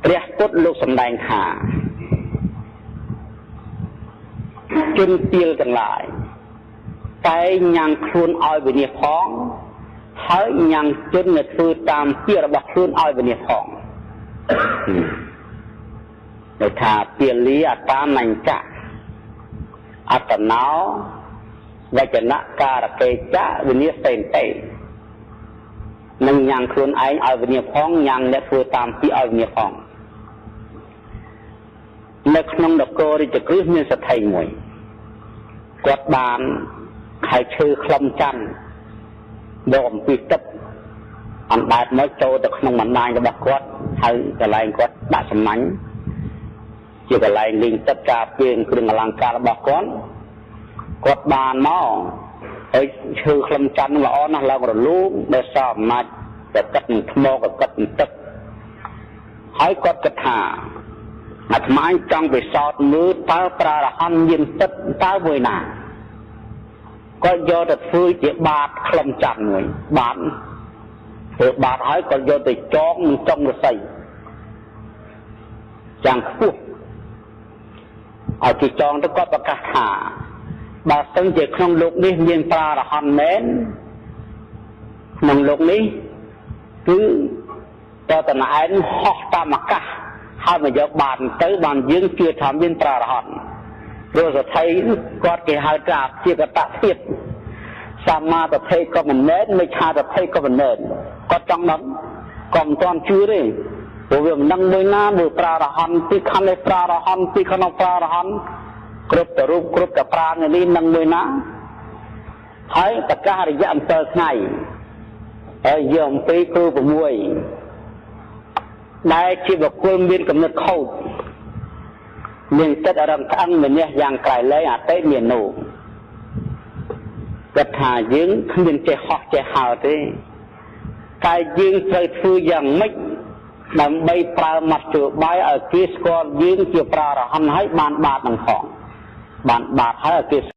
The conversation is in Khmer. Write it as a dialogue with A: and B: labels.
A: ព្រះពុទ្ធលោកសម្ដែងថាជនទាលទាំងឡាយតែញ៉ាំងខ្លួនឲ្យវិនិច្ឆ័យផងហើយញ៉ាំងជននៅធ្វើតាមពាក្យរបស់ខ្លួនឲ្យវិនិច្ឆ័យផងដែលថាពាលាអតាមញ្ចៈអត្តណោវចនការកេចៈវិនិច្ឆ័យទេនឹងញ៉ាំងខ្លួនឯងឲ្យវិនិច្ឆ័យផងញ៉ាំងអ្នកធ្វើតាមពាក្យឲ្យវិនិច្ឆ័យផងនៅក្នុងនគររាជក្រឹសមានសទ្ធិមួយគាត់បានខែឈើខ្លឹមច័ន្ទដកអំពីទឹកអណ្ដែតមកចូលទៅក្នុងបណ្ដាញរបស់គាត់ហើយកន្លែងគាត់ដាក់សម្ាញ់ជាកន្លែងលេងទឹកការពារគ្រឿងអលង្ការរបស់គាត់បានមកហើយឈើខ្លឹមច័ន្ទល្អណាស់ឡើងរលោងដែលសអំណាចតែទឹកនឹងថ្មក៏ទឹកនឹងទឹកហើយគាត់គិតថាអាត្មាចង់ពិសោធន៍មើលតើប្រារហ័នមានទឹកតើមួយណាគាត់យកទៅធ្វើជាបាតខ្លឹមច័ន្ទមួយបាតធ្វើបាតហើយគាត់យកទៅចងនឹងចុងរស័យយ៉ាងខ្ពស់ឲ្យគេចងទៅគាត់ប្រកាសថាបើស្ទឹងជាក្នុងលោកនេះមានប្រារហ័នមែនក្នុងលោកនេះគឺតើតណែនហោះតាមអាកាសហើយមកយកបាតទៅបានយើងជឿថាមានប្រារហ័នព្រោះសទ្ធិគាត់គេហៅថាជាកតភាព សម្មាទិដ្ឋិក៏មិនមែនមិច្ឆាទិដ្ឋិក៏មិនមែនគាត់ចង់ដឹងក៏មិនទាន់ជឿទេព្រោះវាមិនដឹងមួយណាមើលប្រារហ័នពីខណ្ឌនៃប្រារហ័នពីខណ្ឌប្រារហ័នគ្រប់ទៅរូបគ្រប់ទៅប្រាណនេះនឹងមួយណាហើយតកាសរយៈ7ថ្ងៃហើយយកអំពីគ្រូ6ដែលជាបុគ្គលមានកំណត់ខូចមានចិត្តអារម្មណ៍ស្អឹងម្នេះយ៉ាងក្រៃលែងអតិមាននោះគាត់ថាយើងគ្មានចេះហោះចេះហើរទេតែយើងត្រូវធ្វើយ៉ាងម៉េចដើម្បីប្រើមធ្យោបាយឲ្យគេស្គាល់យើងជាប្រារហ័នហើយបានបាតនឹងផងបានបាតហើយឲ្យគេ